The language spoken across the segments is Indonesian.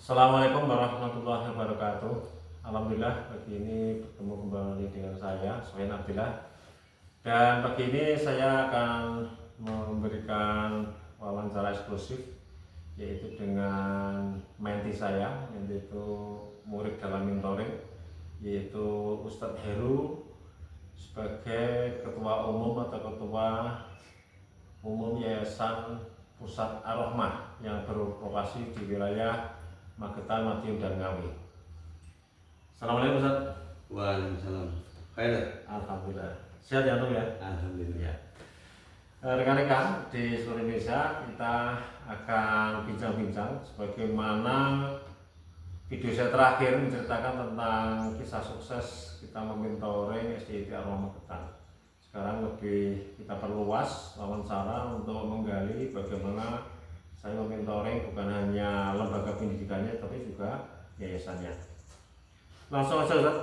Assalamualaikum warahmatullahi wabarakatuh. Alhamdulillah pagi ini bertemu kembali dengan saya, Sofian Abdillah. Dan pagi ini saya akan memberikan wawancara eksklusif, yaitu dengan menti saya, yaitu murid dalam mentoring, yaitu Ustadz Heru sebagai Ketua Umum atau Ketua Umum Yayasan Pusat Ar-Rahmah yang beroperasi di wilayah Magetan, Madiun, dan Ngawi. Assalamualaikum Ustaz. Waalaikumsalam. Khair. Alhamdulillah. Sehat ya Antum ya? Alhamdulillah. Ya. Rekan-rekan di seluruh Indonesia, kita akan bincang-bincang sebagaimana video saya terakhir menceritakan tentang kisah sukses kita mementoring SDIT Ar-Rahmah Magetan. Sekarang lebih kita perluas wawancara untuk menggali bagaimana saya mementoring bukan hanya lembaga pendidikannya tapi juga yayasannya. Langsung saja Ustaz,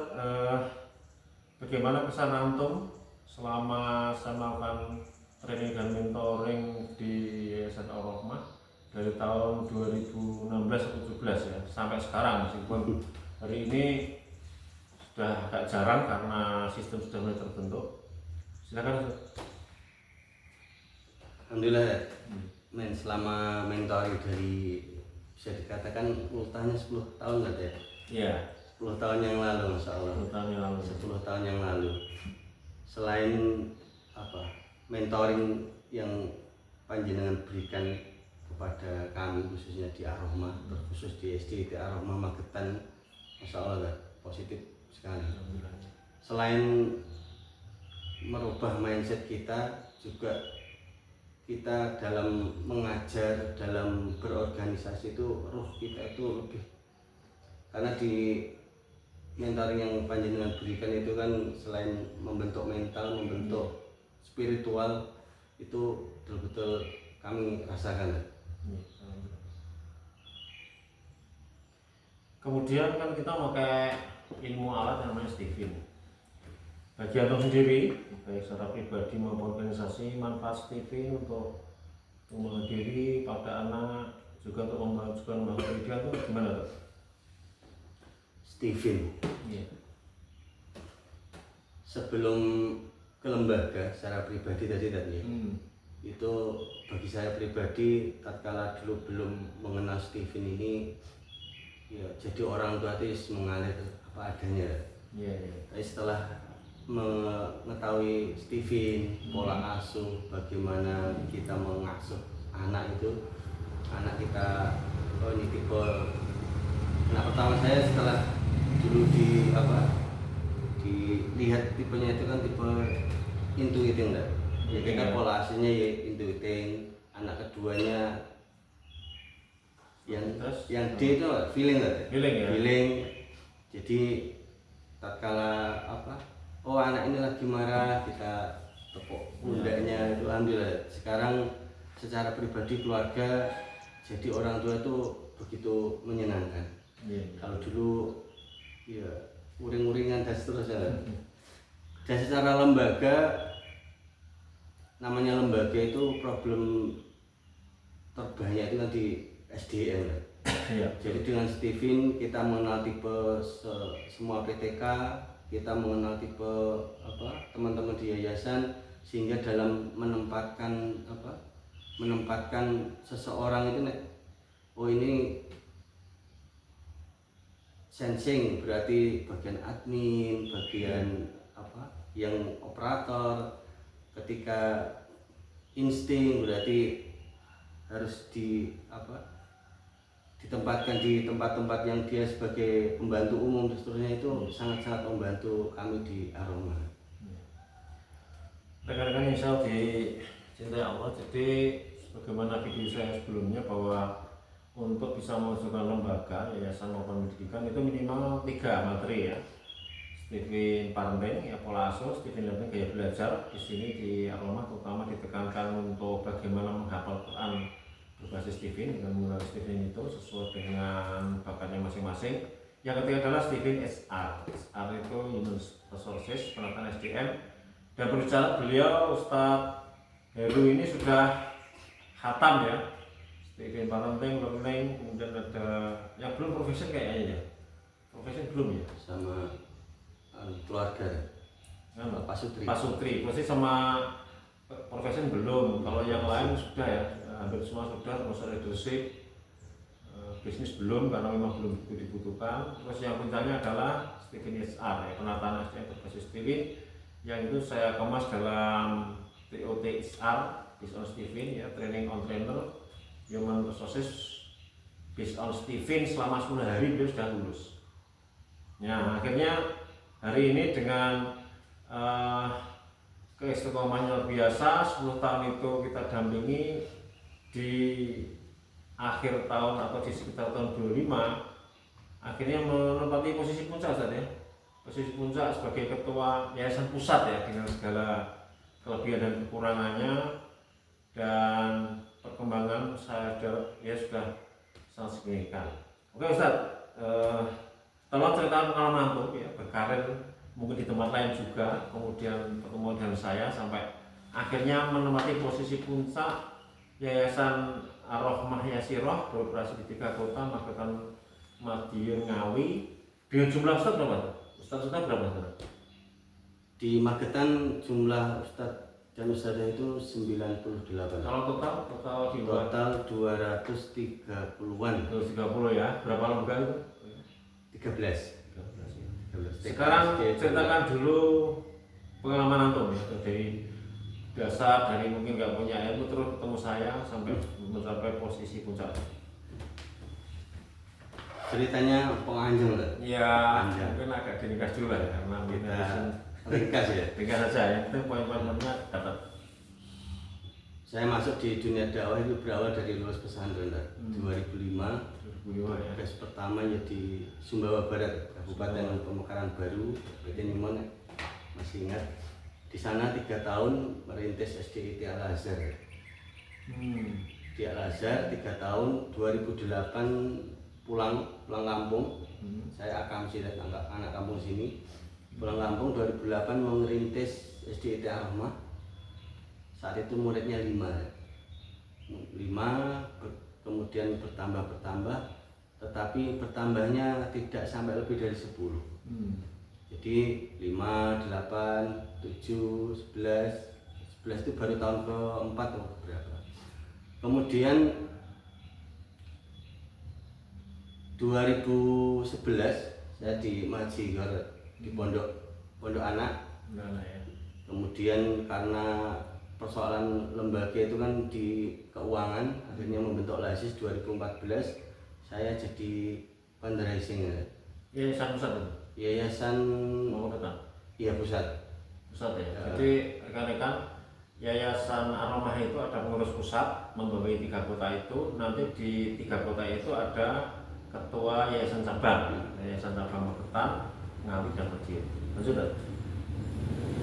bagaimana kesan Antum selama saya melakukan training dan mentoring di Yayasan Ar-Rahmah dari tahun 2016-17 ya sampai sekarang, meskipun hari ini sudah agak jarang karena sistem sudah mulai terbentuk. Silakan Ustaz. Alhamdulillah. Selama mentoring dari bisa dikatakan ultahnya 10 tahun nggak ya? Iya. 10 tahun yang lalu, Masya Allah. 10 tahun yang lalu. 10 tahun yang lalu. Selain mentoring yang panjenengan berikan kepada kami khususnya di Ar-Rahmah, terkhusus di SDIT Ar-Rahmah Magetan, Masya Allah positif sekali. Selain merubah mindset kita, juga kita dalam mengajar, dalam berorganisasi itu ruh kita itu lebih, karena di mentoring yang panjenengan berikan itu kan selain membentuk mental, membentuk spiritual, itu betul-betul kami rasakan. Kemudian kan kita pakai ilmu alat yang namanya Stephen. Bagi Antum sendiri, baik secara pribadi maupun organisasi, manfaat Stephen untuk menghadiri pada anak juga untuk memajukan pendidikan itu gimana Pak? Stephen, Iya. Sebelum ke lembaga secara pribadi tadi itu bagi saya pribadi, tatkala dulu belum mengenal Stephen ini, ya jadi orang tua itu mengalir apa adanya. Iya. Tapi setelah mengetahui Stephen, pola asuh, bagaimana kita mengasuh anak itu, anak kita, oh ini tipe anak pertama saya setelah dulu dilihat tipenya itu kan tipe intuiting lah. Jadi kan pola asuhnya ya intuiting. Anak keduanya yang D itu feeling lah. Feeling. Jadi tatkala oh anak ini lagi marah, kita tepuk pundaknya, itu alhamdulillah. Sekarang secara pribadi keluarga, jadi orang tua itu begitu menyenangkan. Kalau dulu ya uring-uringan dan seterusnya. Dan secara lembaga, namanya lembaga itu problem terbanyak itu kan di SDM. Iya. Jadi dengan Stephen kita mengenal tipe semua PTK, kita mengenal tipe teman-teman di yayasan, sehingga dalam menempatkan seseorang itu oh ini sensing, berarti bagian admin, bagian yang operator. Ketika insting berarti harus ditempatkan di tempat-tempat yang dia sebagai pembantu umum dan seterusnya. Itu sangat-sangat membantu kami di Ar-Rahmah. Rekan-rekan yang saya dicintai Allah, jadi bagaimana video saya sebelumnya bahwa untuk bisa memasukkan lembaga, yayasan maupun pendidikan itu minimal 3 materi ya. Stephen parenting, ya pola asuh, Stephen learning, gaya belajar. Di sini di Ar-Rahmah terutama ditekankan untuk bagaimana menghafal Quran berbasis Stephen dengan menggunakan Stephen itu sesuai dengan bakatnya masing-masing. Yang ketiga adalah Stephen SR. SR itu Human Resources, penataan SDM. Dan berbicara beliau Ustadz Heru ini sudah khatam ya, Stephen parenting, learning, kemudian ada yang belum profession kayaknya ya. Profession belum ya? Sama keluarga. Pak Sutri. Pak Sutri, pasti sama profession belum. Kalau yang lain sudah ya, hampir semua sudah, termasuk leadership. Bisnis belum karena memang belum itu dibutuhkan. Terus yang puncaknya adalah Steven HR ya, penataan SDM berbasis Steven yang itu saya kemas dalam TOT HR based on Steven ya, training on trainer, human resources based on Steven selama 10 hari beliau sudah lulus. Ya akhirnya hari ini dengan keistiqomahan luar biasa, 10 tahun itu kita dampingi di akhir tahun atau di sekitar tahun 25 akhirnya menempati posisi puncak Ustaz ya, posisi puncak sebagai ketua yayasan pusat ya, dengan segala kelebihan dan kekurangannya dan perkembangan saya ya sudah sangat signifikan. Oke Ustaz, tolong ceritakan pengalaman antum ya, berkarir mungkin di tempat lain juga, kemudian pertemuan dengan saya sampai akhirnya menempati posisi puncak Yayasan Ar-Rahmah Yasiroh beroperasi di 3 kota, Magetan, Madiun, Ngawi. Dengan jumlah ustaz berapa? Ustaz berapa? Di Magetan jumlah ustaz dan ustazah itu 98. Kalau total di total 230-an. 230 ya. Berapa lembaga itu? 13. 13. Sekarang ceritakan dulu pengalaman antum ya, dari dasar, dari mungkin nggak punya ilmu terus ketemu saya sampai mencapai posisi puncak. Ceritanya penganjung lah. Ya, mungkin agak diringkas dulu lah ya, karena kita ringkas ya. Ringkas saja ya, itu poin-poinnya dapat. Saya masuk di dunia dakwah itu berawal dari lulus pesantren 2005. 2005 ya. Tugas pertama ya di Sumbawa Barat, Kabupaten Pemekaran Baru, Kabupaten Nyimon, masih ingat. Di sana 3 tahun merintis SDIT Al-Azhar. Di Al-Azhar 3 tahun, 2008 pulang kampung. Saya akamsi anak kampung sini. Pulang kampung 2008 mau merintis SDIT Ar-Rahmah. Saat itu muridnya 5, kemudian bertambah, tetapi bertambahnya tidak sampai lebih dari 10. Jadi 5, 8, 7, 11 itu baru tahun ke-4 atau berapa. Kemudian 2011 saya di Majigor di pondok anak. Kemudian karena persoalan lembaga itu kan di keuangan, akhirnya membentuk LASIS 2014. Saya jadi fundraising ya. Yayasan pusat itu? Yayasan Magetan? Iya pusat ya? Jadi rekan-rekan, Yayasan Ar-Rahmah itu ada pengurus pusat membawahi 3 kota itu. Nanti di 3 kota itu ada ketua Yayasan Cabang Magetan, Ngawi dan Madiun. Lanjut.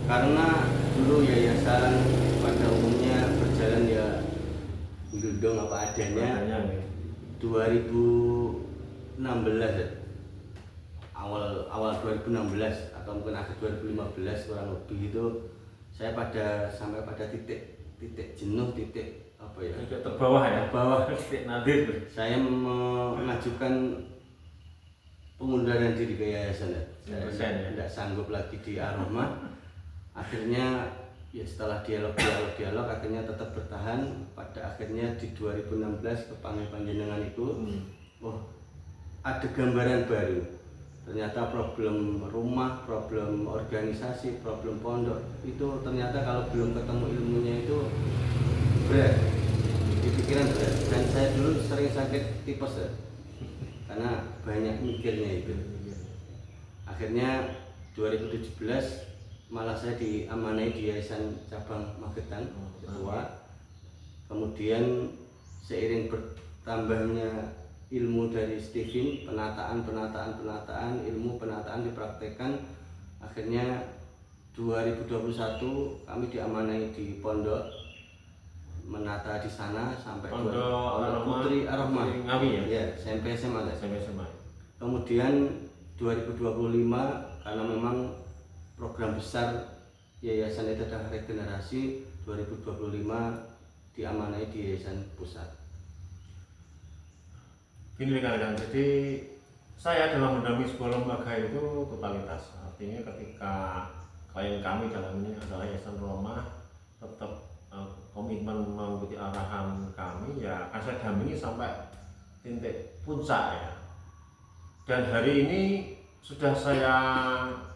Karena dulu yayasan pada umumnya berjalan ya gendong apa adanya. 2016 ya. Awal 2016 atau mungkin akhir 2015 kurang lebih itu saya sampai pada titik jenuh, titik terbawah ya, titik nadir. Saya mengajukan pengunduran diri ke yayasan ya. Saya tidak sanggup lagi di Ar-Rahmah. Akhirnya ya setelah dialog akhirnya tetap bertahan. Pada akhirnya di 2016 kepanggil panjenengan itu ada gambaran baru. Ternyata problem rumah, problem organisasi, problem pondok itu ternyata kalau belum ketemu ilmunya itu berat, di pikiran berat. Dan saya dulu sering sakit tipes ya, karena banyak mikirnya itu. Akhirnya 2017 malah saya diamanai di Yayasan Cabang Magetan ketua. Kemudian seiring bertambahnya ilmu dari Steven, penataan, ilmu penataan dipraktekkan. Akhirnya 2021 kami diamanai di pondok, menata di sana sampai Pondok Putri Ar-Rahmah Ngawi ya? Ya, SMP SMA. Kemudian 2025 karena memang program besar yayasan itu adalah regenerasi, 2025 diamanai di Yayasan Pusat. Gini rekan-rekan, jadi saya dalam mendampingi sebuah lembaga itu totalitas. Artinya ketika klien kami dalam ini adalah Yayasan Roma tetap komitmen mengikuti arahan kami, ya akan saya dampingi sampai titik puncak ya. Dan hari ini sudah saya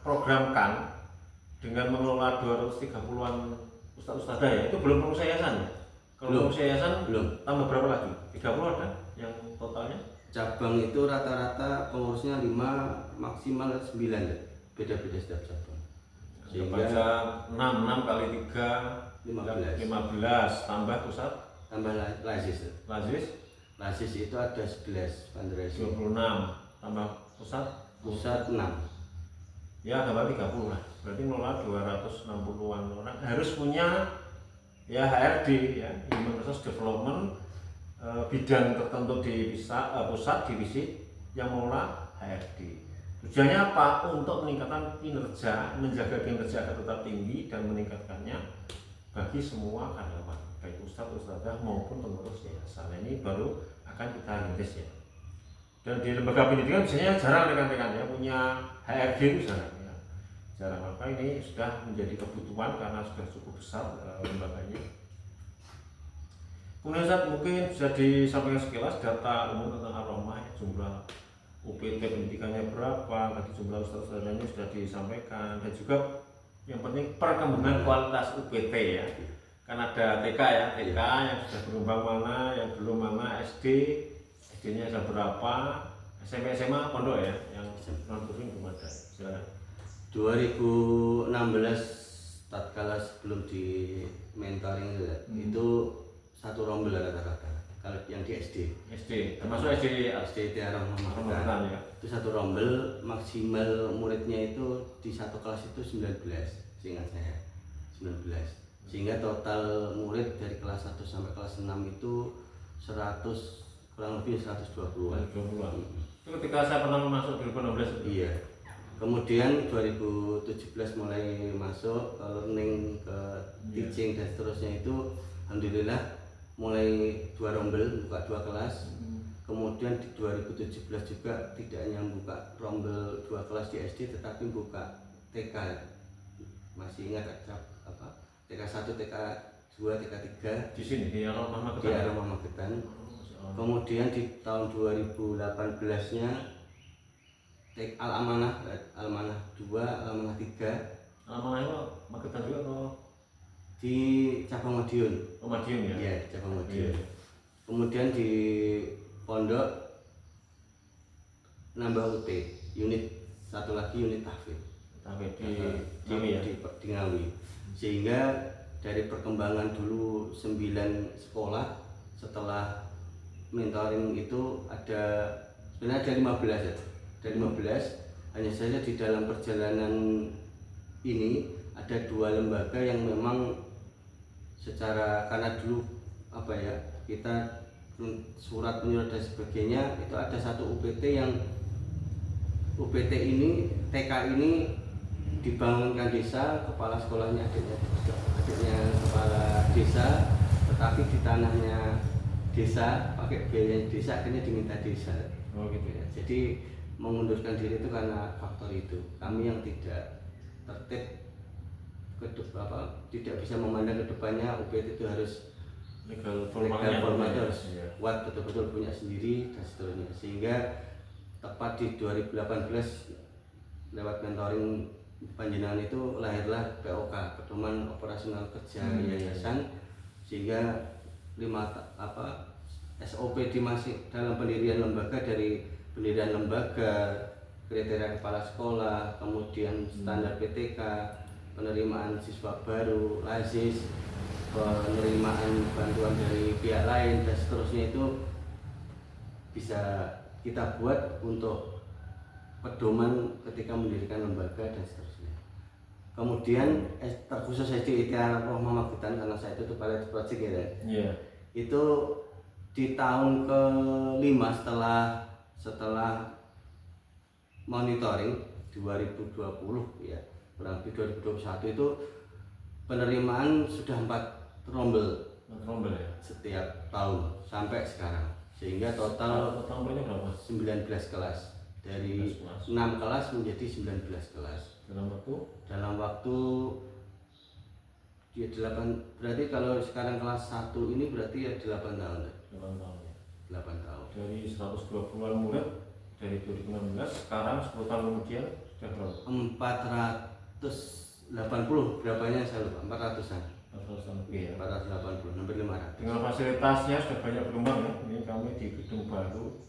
programkan dengan mengelola 230-an ustadz-ustadzah ya. Itu belum pengurus yayasan ya. Kalau pengurus yayasan belum. Tambah berapa lagi? 30 ada yang totalnya? Cabang itu rata-rata pengurusnya 5 maksimal 9 ya. Beda-beda setiap cabang. Sehingga 6 kali 3 15 tambah pusat tambah lazis. Lazis Itu ada 11 fundraising. 26 tambah pusat 6. Ya tambah 30 lah. Berarti nolak 260-an orang harus punya ya HRD ya, Human Resource Development, bidang tertentu di pusat divisi yang mengelola HRD. Tujuannya apa? Untuk meningkatkan kinerja, menjaga kinerja agar tetap tinggi dan meningkatkannya bagi semua karyawan, baik ustadz-ustadzah maupun pengurus yayasan. Ini baru akan kita rintis ya. Dan di lembaga pendidikan biasanya jarang rekan-rekan ya punya HRD itu jarang ya. Jarang, maka ini sudah menjadi kebutuhan karena sudah cukup besar lembaganya. Kemudian Ustadz, mungkin bisa disampaikan sekilas data umum tentang Aroma ya, jumlah UPT pendidikannya berapa, tadi jumlah ustadz-ustadzanya sudah disampaikan, dan juga yang penting perkembangan kualitas UPT ya. Kan ada TK ya, TK yang sudah berkembang mana, yang belum mana, SD-nya ada berapa, SMP SMA pondok ya, yang non kuring belum ada. Silakan. 2016 tatkala sebelum di mentoring itu satu rombel rata-rata. Kalau yang di SD termasuk SD Tiara Rahman ya. Itu satu rombel, maksimal muridnya itu di satu kelas itu 19, seingat saya 19. Sehingga total murid dari kelas 1 sampai kelas 6 itu 100, kurang lebih 120-an. Itu ketika saya pernah masuk 2016 itu. Iya. Kemudian 2017 mulai masuk ke learning, ke teaching dan seterusnya itu alhamdulillah mulai 2 rombel, buka 2 kelas. Kemudian di 2017 juga tidak hanya buka rombel 2 kelas di SD tetapi buka TK. Masih ingat apa? TK 1, TK 2, TK 3 di sini di Aroma Magetan. Kemudian di tahun 2018-nya Al-Amanah 2, Al-Amanah 3. Al-Amanah itu Magetan juga atau di cabang Madiun. Oh, Madiun ya? Iya, cabang Madiun. Iya. Kemudian di Pondok nambah UT, unit satu lagi unit tahfidz. Di Ngawi. Sehingga dari perkembangan dulu 9 sekolah, setelah mentoring itu sebenarnya ada 15 ya. Dari 15, hanya saja di dalam perjalanan ini ada 2 lembaga yang memang secara, karena dulu kita surat menyurat dan sebagainya, itu ada satu UPT yang UPT ini, TK ini dibangunkan desa, kepala sekolahnya adiknya kepala desa, tetapi di tanahnya desa, pakai biaya desa, akhirnya diminta desa. Oh gitu ya. Jadi mengundurkan diri itu karena faktor itu. Kami yang tidak tertib tidak bisa memandang ke depannya, UPT itu harus legal formalnya harus ya. kuat, betul-betul punya sendiri dan seterusnya. Sehingga tepat di 2018 lewat mentoring panjenengan itu lahirlah POK, Pedoman Operasional Kerja Yayasan. Sehingga SOP masih dalam pendirian lembaga, dari pendirian lembaga, kriteria kepala sekolah, kemudian standar PTK, penerimaan siswa baru, lazis, penerimaan bantuan dari pihak lain dan seterusnya, itu bisa kita buat untuk pedoman ketika mendirikan lembaga dan seterusnya. Kemudian terkhusus SD Aroma Magetan, karena saya itu pilot project ya, yeah. Itu di tahun ke-5 setelah monitoring 2020 ya, kurang lebih 2021 itu penerimaan sudah 4 rombel ya setiap tahun sampai sekarang, sehingga total berapa? 19 kelas dari 6 kelas menjadi 19 kelas dalam waktu ya 8, berarti kalau sekarang kelas 1 ini berarti ya 8 tahun ya? 8 tahun dari 120-an murid dari 2016, sekarang 10 tahun kemudian sudah berapa? 480 berapanya saya lupa, 400-an 400-an lebih ya. 480 hampir 500. Dengan fasilitasnya sudah banyak berkembang ya. Ini kami di gedung baru,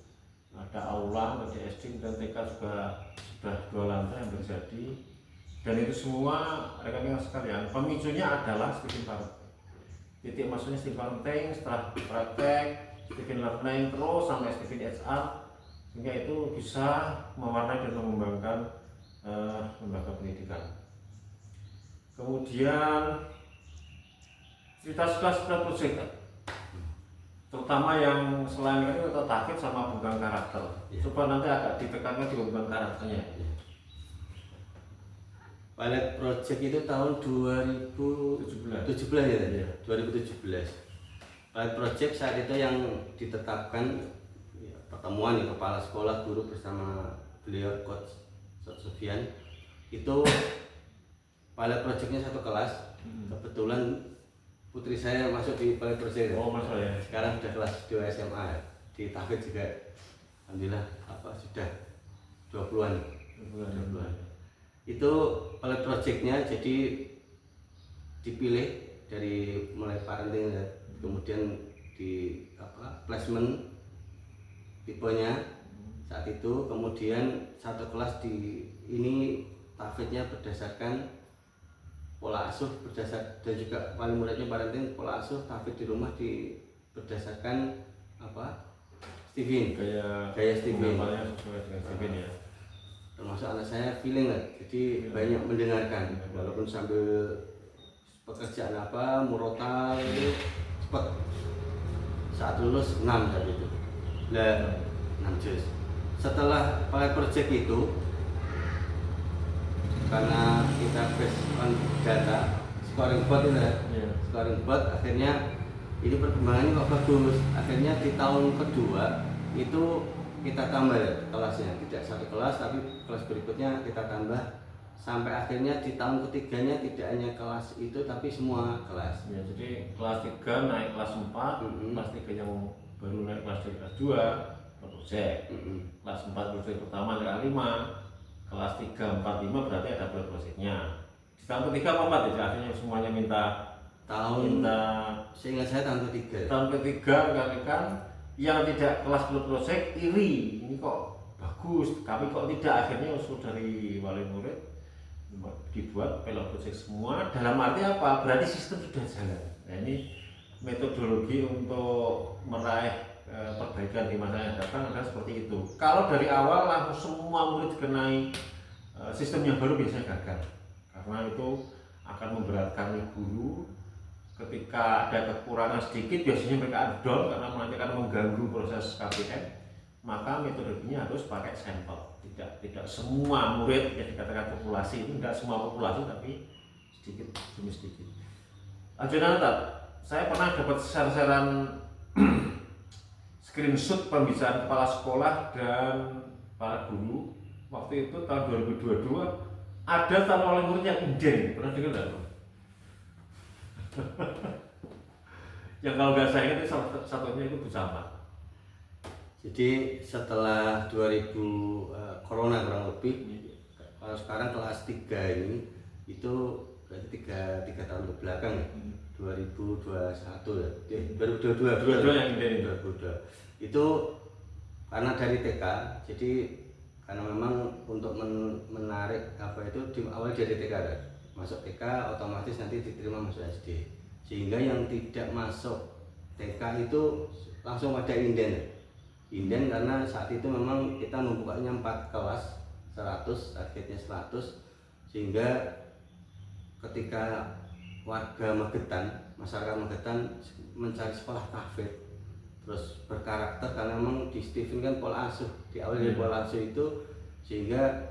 ada aula, ada SD dan TK juga sudah 2 lantai yang terjadi. Dan itu semua rekan-rekan sekalian, pemicunya adalah Stephen Parenting. Titik masuknya Stephen Parenting setelah praktek, Stephen Learning terus sampai Stephen HR, sehingga itu bisa mewarnai dan mengembangkan lembaga pendidikan. Kemudian cerita kelas project, terutama yang selain itu target sama bukan karakter. Coba nanti agak ditekankan di bukan karakternya. Pilot project itu tahun 2017 ya? 2017. Pilot project saat itu yang ditetapkan ya, pertemuan ya, kepala sekolah, guru bersama beliau Coach Sofian. Itu pilot projectnya 1 kelas. Kebetulan putri saya masuk di pilot project. Oh, masuk ya. Sekarang sudah kelas 2 SMA ya. Di tahfidz juga alhamdulillah sudah 20-an. Itu pilot projectnya, jadi dipilih dari mulai parenting ya, kemudian di placement tipenya saat itu, kemudian 1 kelas di ini tahfidznya berdasarkan pola asuh, dan juga paling muridnya parenting pola asuh tahfidz di rumah berdasarkan Stephen gaya Stephen sesuai dengan Stephen ya. Termasuk anak saya feeling lah, jadi banyak mendengarkan walaupun sambil pekerjaan murotal itu cepat. Saat lulus 6 tadi itu lah, 6 juz. Setelah pilot project itu, karena kita based on data scoring board itu ya, scoring board, akhirnya ini perkembangannya kok bagus. Akhirnya di tahun kedua itu kita tambah ya kelasnya, tidak 1 kelas tapi kelas berikutnya kita tambah sampai akhirnya di tahun ketiganya tidak hanya kelas itu tapi semua kelas ya. Jadi kelas 3 naik kelas 4, kelas 3 yang baru naik kelas 2 kelas 2 project, kelas 4 project pertama kelas 5, kelas 3, 4, 5 berarti ada projectnya. Di tahun ketiga apa 4 ya, akhirnya semuanya minta seingat saya tahun ketiga. Tahun ketiga kan yang tidak kelas project iri, ini kok bagus, tapi kok tidak. Akhirnya usul dari wali murid dibuat pilot project semua. Dalam arti apa? Berarti sistem sudah jalan. Nah, ini metodologi untuk meraih perbaikan di masa yang datang adalah seperti itu. Kalau dari awal langsung semua murid dikenai sistem yang baru biasanya gagal, karena itu akan memberatkan guru. Ketika ada kekurangan sedikit biasanya mereka down karena nanti akan mengganggu proses KPM. Maka metodologinya harus pakai sampel. Tidak semua murid yang dikatakan populasi itu, tidak semua populasi, tapi sedikit demi sedikit. Jonathan, saya pernah dapat share-sharean screenshot pembicaraan kepala sekolah dan para guru waktu itu tahun 2022. Ada calon wali murid yang inden, pernah dengar nggak? Yang kalau nggak saya ingat salah satunya itu Bu Camat. Jadi setelah 2000 corona kurang lebih, kalau sekarang kelas 3 ini itu berarti 3 tahun ke belakang ya, 2021 ya, 2022 yang ini 2022 itu karena dari TK. Jadi karena memang untuk menarik itu awal dari TK kan. Masuk TK otomatis nanti diterima masuk SD, sehingga yang tidak masuk TK itu langsung pada inden karena saat itu memang kita membukanya 4 kelas 100, targetnya 100, sehingga ketika warga Magetan, masyarakat Magetan mencari sekolah tahfidz terus berkarakter, karena memang di Stephen kan pola asuh, di awal dari pola asuh itu, sehingga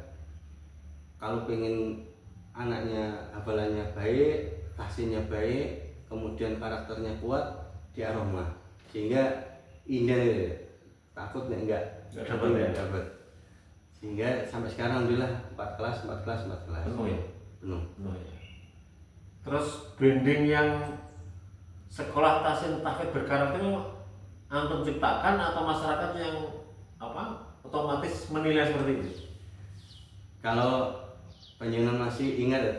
kalau pengen anaknya hafalannya baik, tahsinnya baik, kemudian karakternya kuat, di Aroma, sehingga indah takut enggak dapat. Sehingga sampai sekarang alhamdulillah 4 kelas Penuh ya? penuh. Penuh ya. Terus branding yang sekolah Tahsin Tahfidz Berkarakter itu antum ciptakan atau masyarakat yang otomatis menilai seperti itu? Kalau panjenengan masih ingat ya,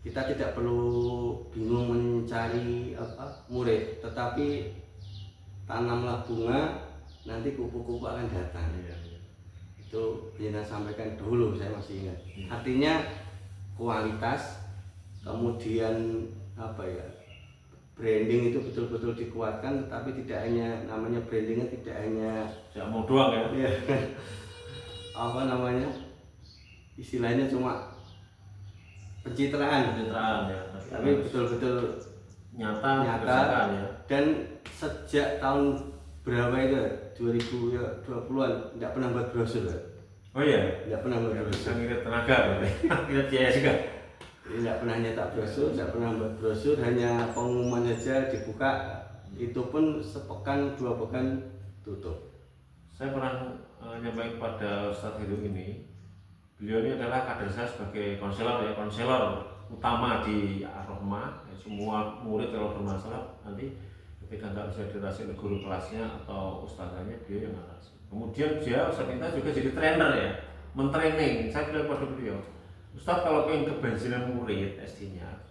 kita tidak perlu bingung mencari murid, tetapi tanamlah bunga, nanti kupu-kupu akan datang. Itu panjenengan sampaikan dulu, saya masih ingat. Artinya kualitas, kemudian branding itu betul-betul dikuatkan, tetapi tidak hanya namanya brandingnya tidak hanya mau doang ya. Istilahnya cuma pencitraan ya, tapi betul-betul nyata ya. Dan sejak tahun berapa itu 2020-an tidak pernah buat brosur ya? Oh iya? Tidak pernah buat brosur. Bisa ngirit tenaga ngirit biaya juga. Tidak pernah nyetak brosur, tidak pernah buat brosur, hanya pengumuman saja dibuka, itu pun sepekan 2 pekan tutup. Saya pernah nyampaikan pada Ustadz Hidup ini, beliau ini adalah kader saya sebagai konselor utama di Ar-Rahmah. Semua murid kalau bermasalah nanti ketika nggak bisa dirasi oleh guru kelasnya atau ustazahnya, beliau yang ngatasi. Kemudian saya minta juga jadi trainer ya, mentraining. Saya bilang pada beliau, Ustadz kalau pengen kebenzinan murid SD-nya,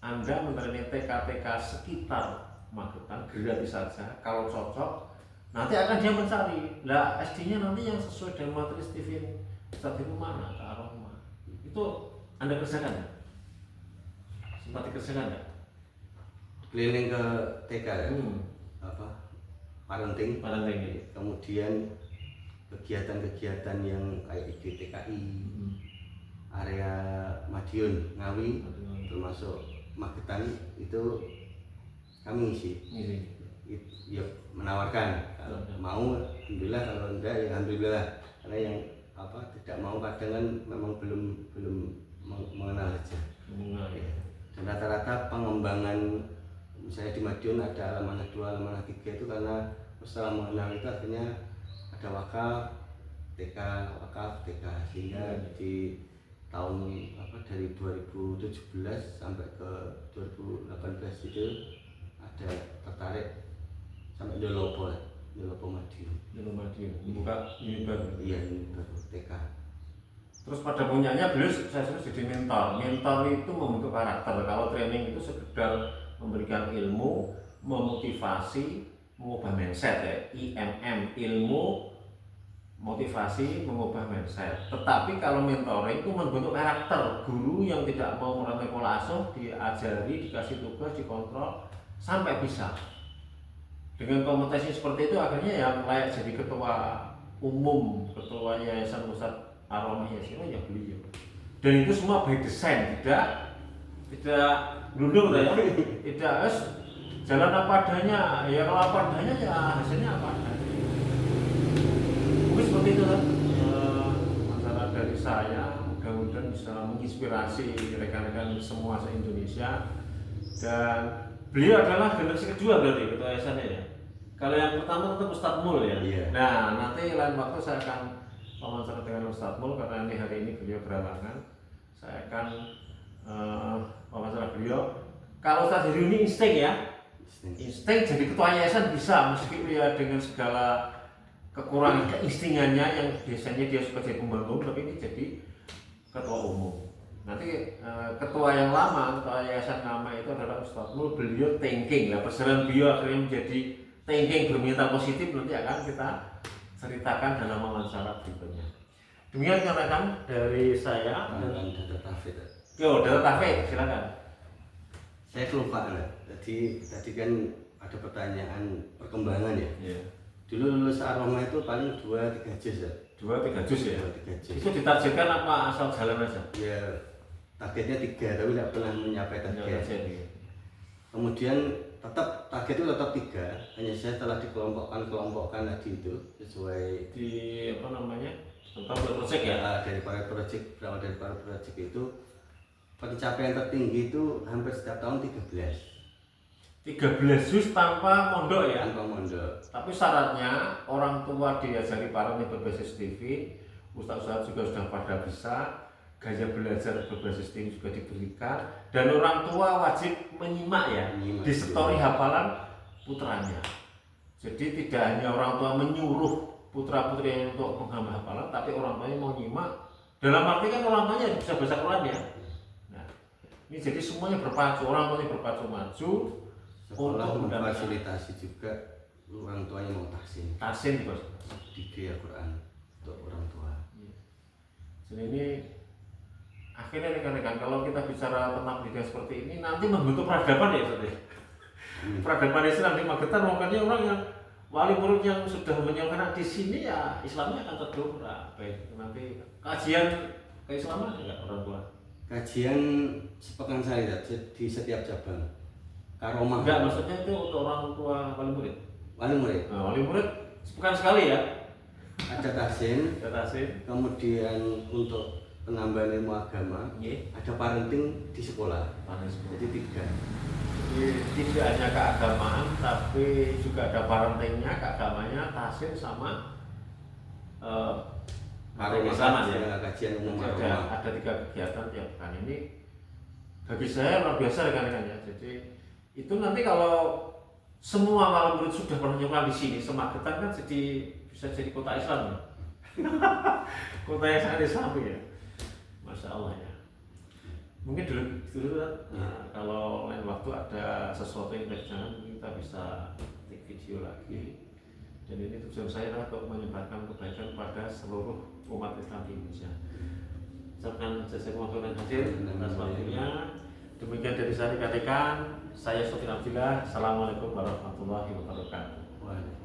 Anda mentraining TK-TK sekitar Magetan gratis saja. Kalau cocok, nanti akan dia mencari. Lah SD-nya nanti yang sesuai dengan materi TV Ustadz itu mana? Ke Ar-Rahmah. Itu Anda kerjakan ya? Sempat dikerjakan ya? Keliling ke TK ya? Parenting. Kemudian kegiatan-kegiatan yang kayak IDTKI, area Madiun, Ngawi, termasuk Magetan itu kami ngisi. Ya, menawarkan kalau mau alhamdulillah, kalau enggak ya alhamdulillah, karena yang tidak mau kadang kan memang belum mengenal aja. Dan rata-rata pengembangan misalnya di Madiun ada alam anak 2, alam anak 3 itu karena setelah mengenal itu akhirnya ada wakaf TK, sehingga di tahun dari 2017 sampai ke 2018 itu ada tertarik sampai Dolopo Madiun buka unit baru. Iya, unit baru TK. Terus pada punyanya beliau saya suruh jadi mentor itu membentuk karakter. Kalau training itu sekedar memberikan ilmu, memotivasi, mengubah mindset ya, IMM, ilmu, motivasi, mengubah mindset. Tetapi kalau mentoring itu membentuk karakter. Guru yang tidak mau merantau pola asuh diajari, dikasih tugas, dikontrol sampai bisa. Dengan kompetisi seperti itu akhirnya yang layak jadi ketua umum, ketua Yayasan Ustadz Ar-Rahmah Yasin ya beliau. Dan itu semua by design, tidak glundung ya, tidak jalan apa adanya. Ya kalau apa adanya ya hasilnya apa adanya. Mungkin seperti itu kan. Antara dari saya, mudah-mudahan bisa menginspirasi rekan-rekan semua se-Indonesia. Dan beliau adalah generasi kedua berarti ketua yayasannya ya. Kalau yang pertama tetap Ustadz Mul ya. Iya. Nah nanti lain waktu saya akan wawancara dengan Ustadz Mul karena hari ini beliau berhalangan. Saya akan wawancara beliau. Kalau Ustadz Hidu ini insting ya, insting jadi ketua yayasan bisa meskipun ya dengan segala kekurangan keinstingannya yang biasanya dia suka jadi pembantu, tapi ini jadi ketua umum. Nanti ketua yang lama, ketua yayasan lama itu adalah Ustadz Mul. Beliau thinking lah, perjalanan beliau akhirnya menjadi thinking bermental positif, nanti akan kita ceritakan dalam wawancara berikutnya. Demikian rekan dari saya. Data Tahfidz. Yo, Data Tahfidz, silakan. Saya kelupaan ya. Tadi kan ada pertanyaan perkembangan ya. Yeah. Dulu lulus Ar-Rahmah itu paling 2-3 juz ya. 2-3 juz ya. 2-3 juz. Itu ditargetkan apa asal jalan aja? Ya, targetnya 3 tapi tidak pernah mencapai target. Kemudian tetap target itu tetap 3, hanya saya telah dikelompokkan tadi itu sesuai di apa namanya tentang proyek ya, dari para proyek, berawal dari para proyek itu pencapaian tertinggi itu hampir setiap tahun 13. 13 juz tanpa mondok ya. tanpa mondok. Tapi syaratnya orang tua diajari parenting berbasis TV, ustaz-ustaz juga sudah pada bisa, gaya belajar berbasis TV juga diberikan, dan orang tua wajib menyimak ya, disetori hafalan putranya. Jadi tidak hanya orang tua menyuruh putra-putri untuk menghafal hafalan, tapi orang tuanya mau nyimak. Dalam arti kan orang tuanya bisa baca Quran ya. Nah, ini jadi semuanya berpacu, orang tuanya berpacu maju. Sekolah untuk memfasilitasi juga orang tuanya mau tahsin bos. dikir Al-Quran untuk orang tua. Jadi ini akhirnya rekan-rekan, kalau kita bicara tentang pendidikan seperti ini nanti membentuk peradaban ya Ustaz ya. Peradaban Islam di Magetan, makanya orang yang wali murid yang sudah menyekolahkan di sini ya Islamnya akan terdongkrak. Baik, nanti kajian keislaman enggak orang tua? Kajian sepekan sekali di setiap cabang. Karomah. Enggak, maksudnya itu untuk orang tua wali murid. Wali murid. Nah, wali murid sepekan sekali ya. Ada tahsin. Ada tahsin. Kemudian untuk penambahan ilmu agama, ada parenting di sekolah. Jadi 3. Jadi tidak hanya keagamaan, tapi juga ada parentingnya, keagamanya, tahsin sama Karomah ya, kajian umum ada 3 kegiatan tiap pekan ini. Bagi saya luar biasa rekan-rekan ya. Jadi itu nanti kalau semua wali murid sudah pernah nyoba di sini, Semagetan kan bisa jadi kota Islam ya. Kota yang sangat Islami ya. Masya Allah ya. Mungkin dulu kan, kalau lain waktu ada sesuatu yang terjadi mungkin kita bisa take video lagi. Dan ini tujuan saya adalah untuk menyebarkan kebaikan pada seluruh umat Islam di Indonesia. Ucapkan jazakumullah khairan hadir atas waktunya. Demikian dari saya rekan-rekan, saya Sofyan Abdillah. Assalamualaikum warahmatullahi wabarakatuh.